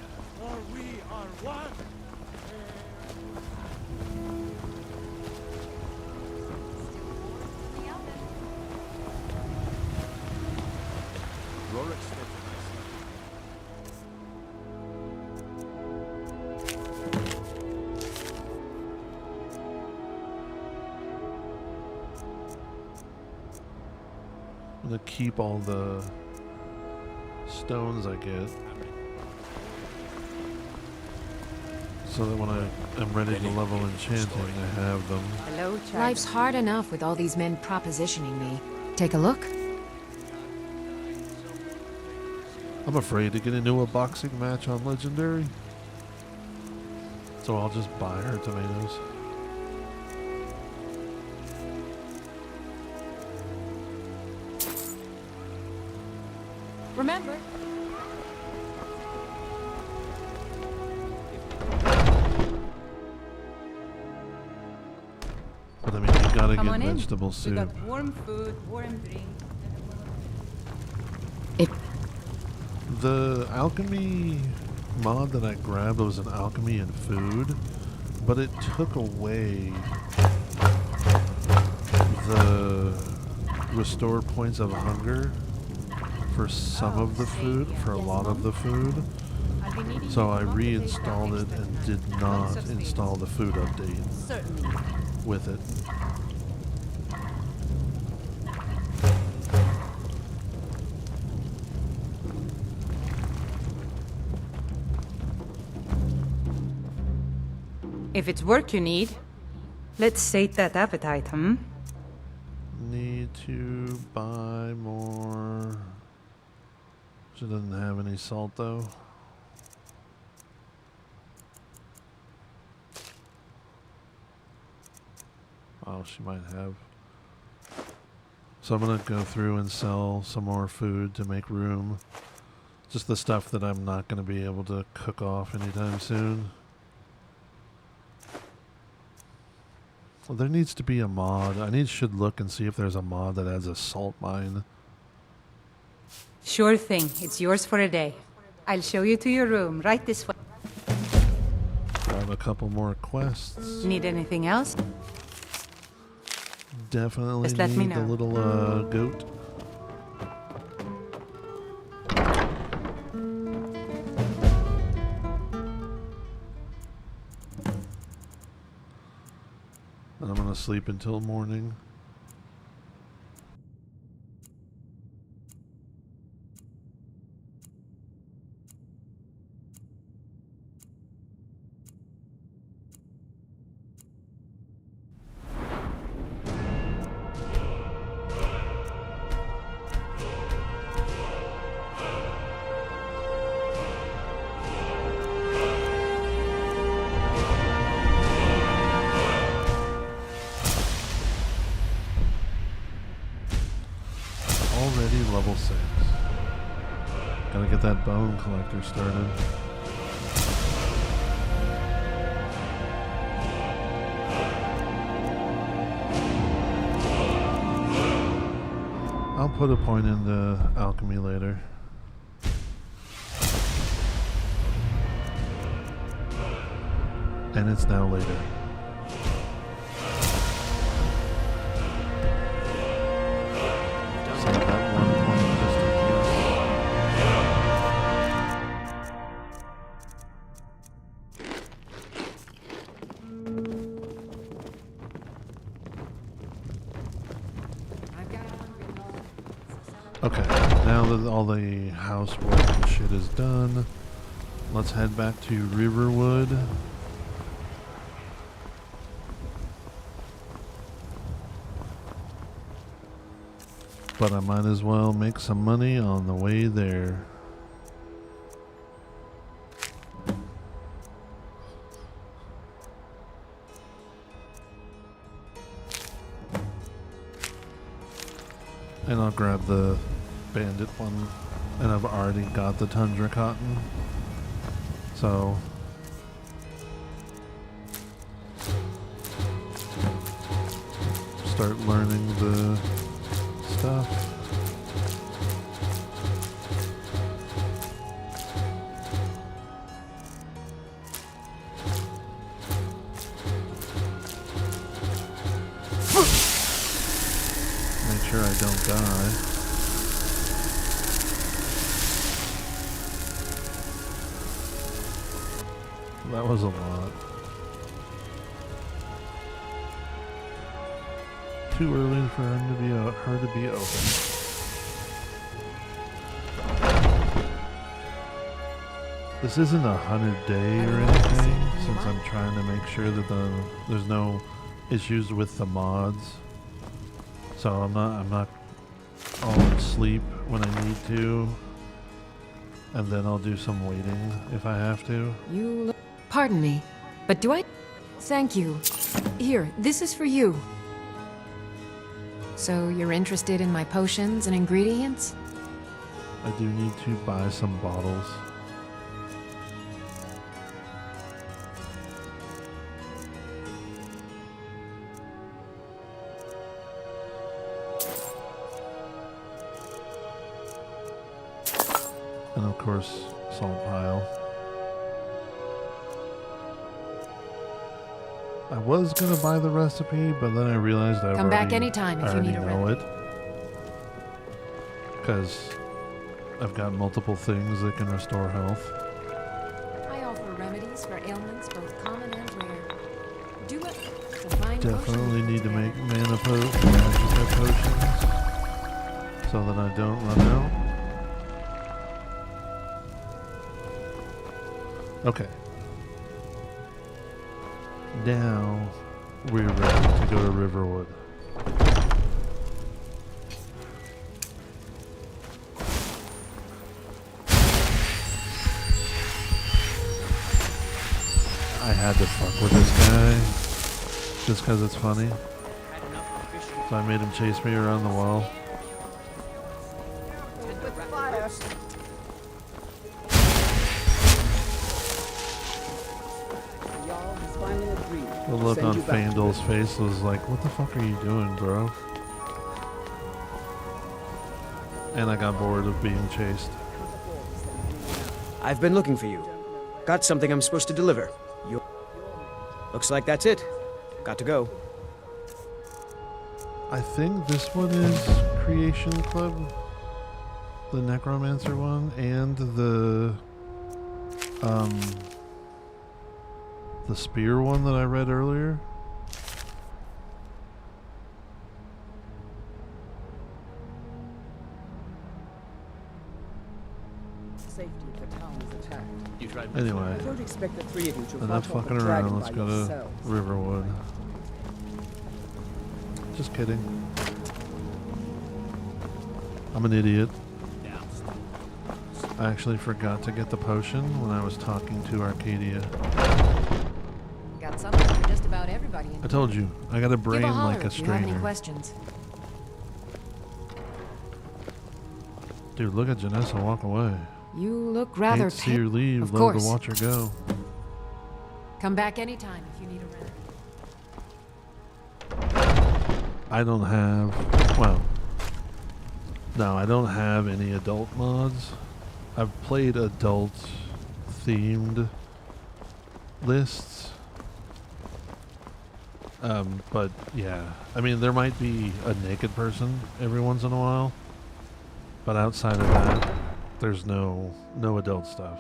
I'm gonna keep all the stones I get, so that when I am ready to level enchanting, I have them. Hello, Life's hard enough with all these men propositioning me. Take a look. I'm afraid to get into a boxing match on Legendary, so I'll just buy her tomatoes. Remember, But I mean, you gotta come get on in. vegetable We soup. got warm food, warm drink. The alchemy mod that I grabbed was an alchemy and food, but it took away the restore points of hunger for some of the food, for a lot of the food. So I reinstalled it and did not install the food update with it. If it's work you need, let's sate that appetite, hmm? Need to buy more. She doesn't have any salt though. Oh, she might have. So I'm gonna go through and sell some more food to make room. Just the stuff that I'm not gonna be able to cook off anytime soon. Well, there needs to be a mod. Should look and see if there's a mod that adds a salt mine. Sure thing. It's yours for a day. I'll show you to your room, right this way. Grab a couple more quests. Need anything else? Definitely Just let me need the know. little goat. And I'm gonna sleep until morning. Already level 6. Gotta get that bone collector started. I'll put a point into alchemy later. And it's now later. So that 1 point just in case. Okay, now that all the housework and shit is done, let's head back to Riverwood. But I might as well make some money on the way there. And I'll grab the bandit one. And I've already got the tundra cotton. So start learning the stuff. Make sure I don't die. That was a lot. Too early for her to be open. This isn't 100-day or anything, since I'm trying to make sure that there's no issues with the mods. So I'm not all asleep when I need to, and then I'll do some waiting if I have to. Pardon me, but do I? Thank you. Here, this is for you. So you're interested in my potions and ingredients? I do need to buy some bottles. And of course, salt pile. I was gonna buy the recipe, but then I realized I Come back anytime if you need a know it. Because I've got multiple things that can restore health. I offer remedies for ailments both common and rare. Do it to find Definitely need to make mana potions so that I don't run out. Okay. Now we're ready to go to Riverwood. I had to fuck with this guy just because it's funny. So I made him chase me around the wall. A look send on you back to Fandol's face was like, what the fuck are you doing, bro? And I got bored of being chased. I've been looking for you. Got something I'm supposed to deliver. Looks like that's it. Got to go. I think this one is Creation Club, the Necromancer one, and the spear one that I read earlier. Safety if the town is attacked. You tried. Anyway, I don't expect the three of you to enough fight off fucking the around. dragon Let's by go to yourselves. Riverwood. Just kidding. I'm an idiot. I actually forgot to get the potion when I was talking to Arcadia. Got something for just about everybody. I told you, I got a brain Give a holler like a if you have any strainer. questions. Dude, look at Janessa walk away. You look rather Hate to see her leave, Of love course. to watch her go. Come back anytime if you need a ride. I don't have, well, no, I don't have any adult mods. I've played adult themed lists. But yeah, I mean, there might be a naked person every once in a while, but outside of that, there's no adult stuff.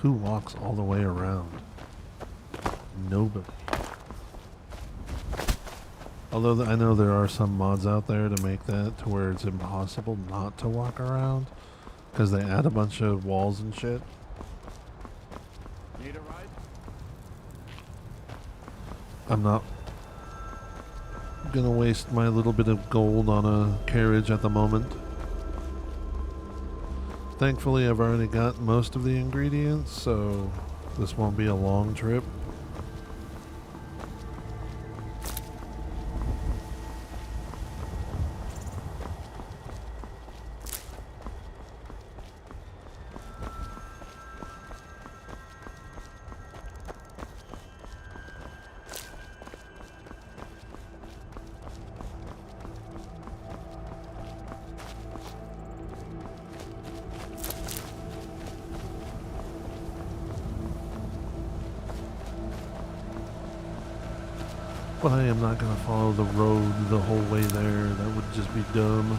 Who walks all the way around? Nobody. Although I know there are some mods out there to make that to where it's impossible not to walk around because they add a bunch of walls and shit. Need a ride? I'm not gonna waste my little bit of gold on a carriage at the moment. Thankfully, I've already got most of the ingredients, so this won't be a long trip. But I am not going to follow the road the whole way there. That would just be dumb.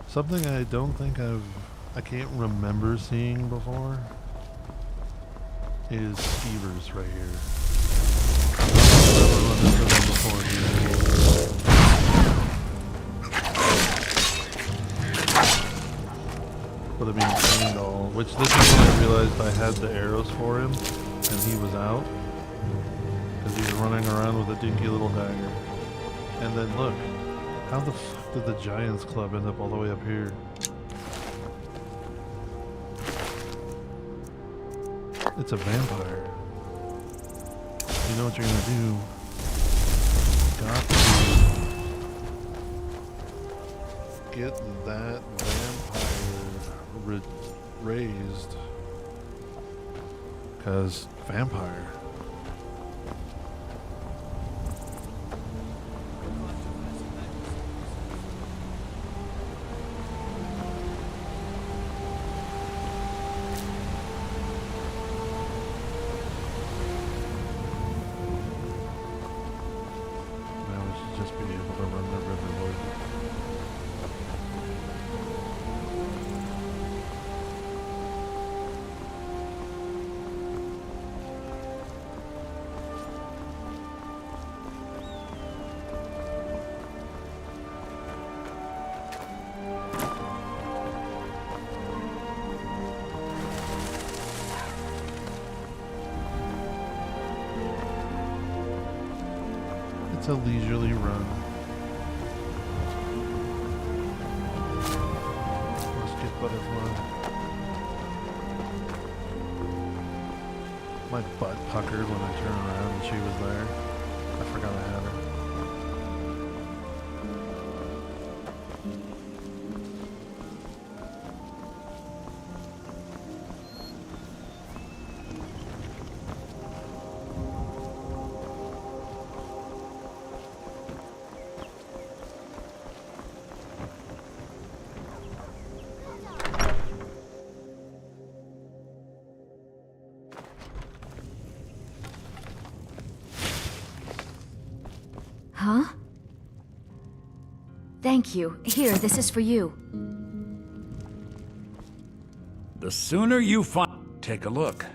Something I don't think I can't remember seeing before is skeevers right here. But I mean, Sandal, which this is when I realized I had the arrows for him, and he was out, because he was running around with a dinky little dagger. And then look, how the fuck did the Giants Club end up all the way up here? It's a vampire. You know what you're gonna do? Got to get that vampire raised. 'Cause vampire. It's a leisurely run. butterfly. My butt puckered when I turned around and she was there. I forgot I had her. Huh? Thank you. Here, this is for you. The sooner you find... Take a look.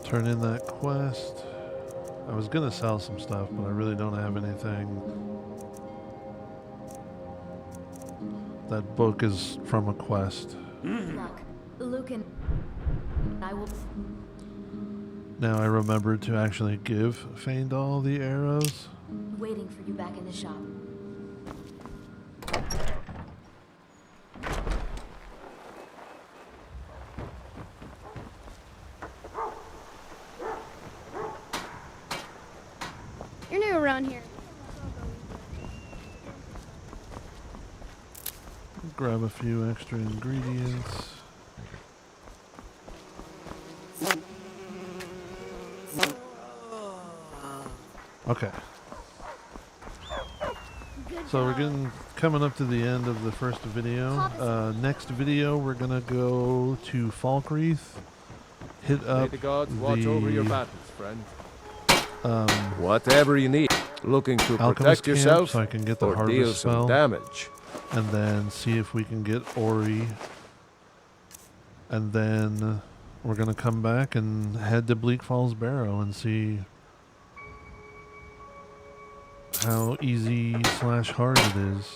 Turn in that quest. I was gonna sell some stuff, but I really don't have anything. That book is from a quest. Look, Luke and I will... Now I remembered to actually give Faendal the arrows. Waiting for you back in the shop. You're new around here. Grab a few extra ingredients. Okay. So we're coming up to the end of the first video. Next video, we're gonna go to Falkreath. Hit up May the gods watch over your battles, friend. Whatever you need. Looking to Alchemist protect camp, yourself so I can get the or harvest deal spell, some damage. and then see if we can get Ori. And then we're gonna come back and head to Bleak Falls Barrow and see how easy / hard it is.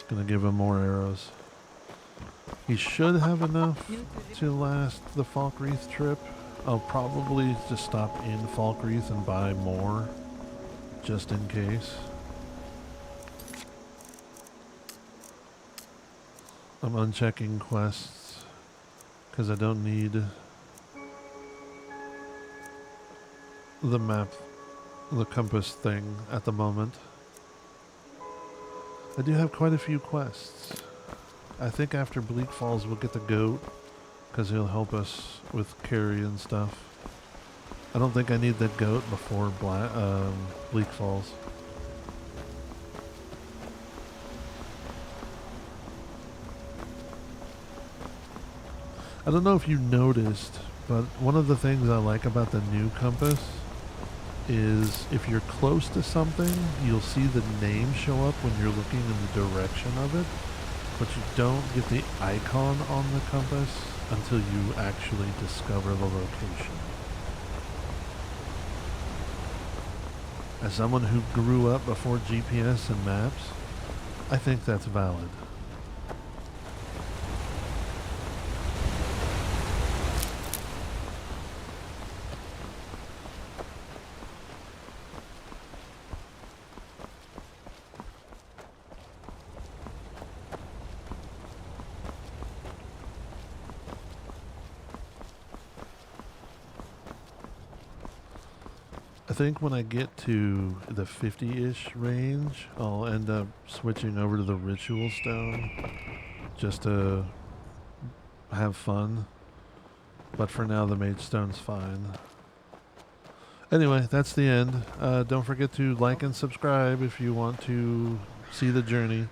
Gonna give him more arrows. He should have enough to last the Falkreath trip. I'll probably just stop in Falkreath and buy more, just in case. I'm unchecking quests because I don't need the map, the compass thing at the moment. I do have quite a few quests. I think after Bleak Falls we'll get the goat because he'll help us with carry and stuff. I don't think I need the goat before Bleak Falls. I don't know if you noticed, but one of the things I like about the new compass is if you're close to something, you'll see the name show up when you're looking in the direction of it, but you don't get the icon on the compass until you actually discover the location. As someone who grew up before GPS and maps, I think that's valid. I think when I get to the 50-ish range, I'll end up switching over to the ritual stone just to have fun. But for now, the mage stone's fine. Anyway, that's the end. Don't forget to like and subscribe if you want to see the journey.